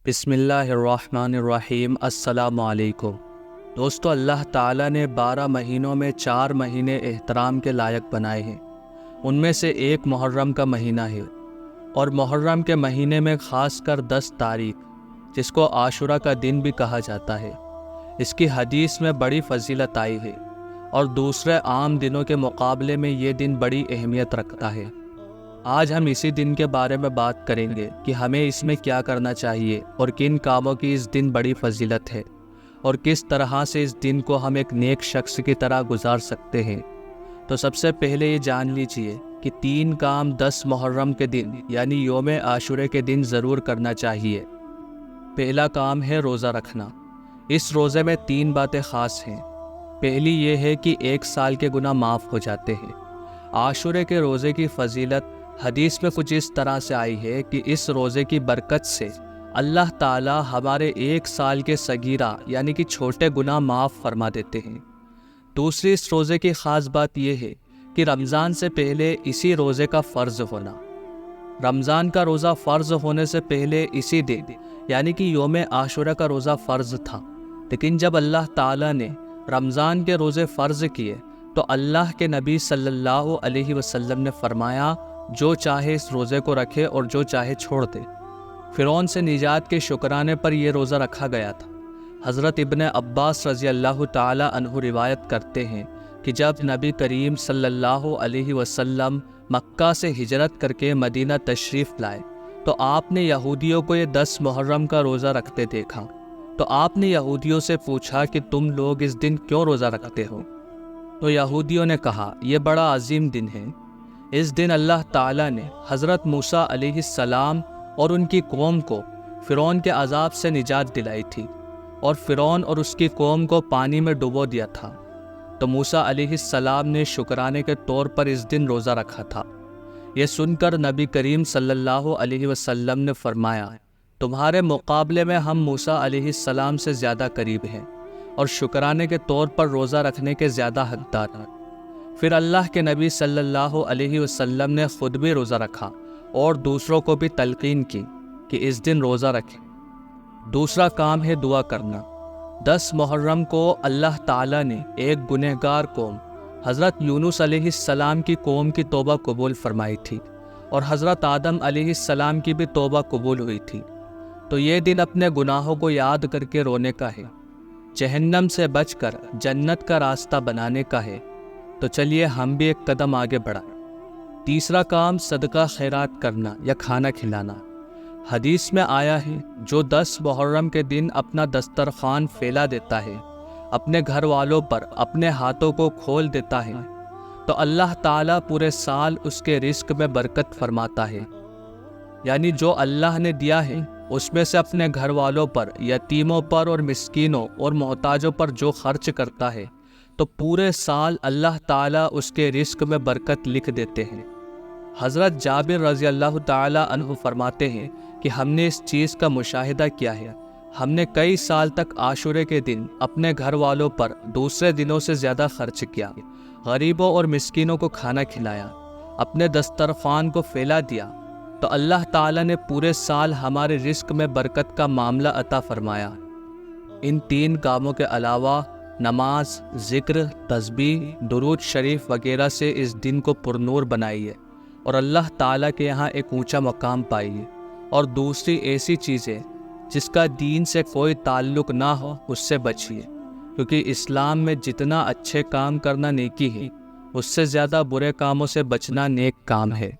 بسم اللہ الرحمن الرحیم۔ السلام علیکم دوستو، اللہ تعالیٰ نے 12 مہینوں میں 4 مہینے احترام کے لائق بنائے ہیں۔ ان میں سے ایک محرم کا مہینہ ہے، اور محرم کے مہینے میں خاص کر 10 تاریخ، جس کو عاشورہ کا دن بھی کہا جاتا ہے، اس کی حدیث میں بڑی فضیلت آئی ہے، اور دوسرے عام دنوں کے مقابلے میں یہ دن بڑی اہمیت رکھتا ہے۔ آج ہم اسی دن کے بارے میں بات کریں گے کہ ہمیں اس میں کیا کرنا چاہیے، اور کن کاموں کی اس دن بڑی فضیلت ہے، اور کس طرح سے اس دن کو ہم ایک نیک شخص کی طرح گزار سکتے ہیں۔ تو سب سے پہلے یہ جان لیجئے کہ 3 کام 10 محرم کے دن یعنی یوم عاشورہ کے دن ضرور کرنا چاہیے۔ پہلا کام ہے روزہ رکھنا۔ اس روزے میں 3 باتیں خاص ہیں۔ پہلی یہ ہے کہ 1 سال کے گناہ معاف ہو جاتے ہیں۔ عاشورہ کے روزے کی فضیلت حدیث میں کچھ اس طرح سے آئی ہے کہ اس روزے کی برکت سے اللہ تعالیٰ ہمارے 1 سال کے صغیرہ یعنی کہ چھوٹے گناہ معاف فرما دیتے ہیں۔ دوسری اس روزے کی خاص بات یہ ہے کہ رمضان سے پہلے اسی روزے کا فرض ہونا۔ رمضان کا روزہ فرض ہونے سے پہلے اسی دن یعنی کہ یوم عاشورہ کا روزہ فرض تھا، لیکن جب اللہ تعالیٰ نے رمضان کے روزے فرض کیے تو اللہ کے نبی صلی اللہ علیہ وسلم نے فرمایا، جو چاہے اس روزے کو رکھے اور جو چاہے چھوڑ دے۔ فرعون سے نجات کے شکرانے پر یہ روزہ رکھا گیا تھا۔ حضرت ابن عباس رضی اللہ تعالی عنہ روایت کرتے ہیں کہ جب نبی کریم صلی اللہ علیہ وسلم مکہ سے ہجرت کر کے مدینہ تشریف لائے تو آپ نے یہودیوں کو یہ 10 محرم کا روزہ رکھتے دیکھا، تو آپ نے یہودیوں سے پوچھا کہ تم لوگ اس دن کیوں روزہ رکھتے ہو؟ تو یہودیوں نے کہا، یہ بڑا عظیم دن ہے۔ اس دن اللہ تعالیٰ نے حضرت موسیٰ علیہ السلام اور ان کی قوم کو فرعون کے عذاب سے نجات دلائی تھی، اور فرعون اور اس کی قوم کو پانی میں ڈبو دیا تھا۔ تو موسیٰ علیہ السلام نے شکرانے کے طور پر اس دن روزہ رکھا تھا۔ یہ سن کر نبی کریم صلی اللہ علیہ وسلم نے فرمایا، تمہارے مقابلے میں ہم موسیٰ علیہ السلام سے زیادہ قریب ہیں، اور شکرانے کے طور پر روزہ رکھنے کے زیادہ حقدار ہیں۔ پھر اللہ کے نبی صلی اللہ علیہ وسلم نے خود بھی روزہ رکھا اور دوسروں کو بھی تلقین کی کہ اس دن روزہ رکھیں۔ دوسرا کام ہے دعا کرنا۔ 10 محرم کو اللہ تعالیٰ نے ایک گنہگار قوم حضرت یونس علیہ السلام کی قوم کی توبہ قبول فرمائی تھی، اور حضرت آدم علیہ السلام کی بھی توبہ قبول ہوئی تھی۔ تو یہ دن اپنے گناہوں کو یاد کر کے رونے کا ہے، جہنم سے بچ کر جنت کا راستہ بنانے کا ہے۔ تو چلیے ہم بھی ایک قدم آگے بڑھائیں۔ تیسرا کام صدقہ خیرات کرنا یا کھانا کھلانا۔ حدیث میں آیا ہے، جو 10 محرم کے دن اپنا دسترخوان پھیلا دیتا ہے، اپنے گھر والوں پر اپنے ہاتھوں کو کھول دیتا ہے، تو اللہ تعالیٰ پورے سال اس کے رزق میں برکت فرماتا ہے۔ یعنی جو اللہ نے دیا ہے اس میں سے اپنے گھر والوں پر، یتیموں پر اور مسکینوں اور محتاجوں پر جو خرچ کرتا ہے تو پورے سال اللہ تعالیٰ اس کے رزق میں برکت لکھ دیتے ہیں۔ حضرت جابر رضی اللہ تعالیٰ عنہ فرماتے ہیں کہ ہم نے اس چیز کا مشاہدہ کیا ہے، ہم نے کئی سال تک عاشورہ کے دن اپنے گھر والوں پر دوسرے دنوں سے زیادہ خرچ کیا، غریبوں اور مسکینوں کو کھانا کھلایا، اپنے دسترخوان کو پھیلا دیا، تو اللہ تعالیٰ نے پورے سال ہمارے رزق میں برکت کا معاملہ عطا فرمایا۔ ان 3 کاموں کے علاوہ نماز، ذکر، تسبیح، درود شریف وغیرہ سے اس دن کو پرنور بنائیے، اور اللہ تعالیٰ کے یہاں ایک اونچا مقام پائیے۔ اور دوسری ایسی چیزیں جس کا دین سے کوئی تعلق نہ ہو اس سے بچیے، کیونکہ اسلام میں جتنا اچھے کام کرنا نیکی ہے، اس سے زیادہ برے کاموں سے بچنا نیک کام ہے۔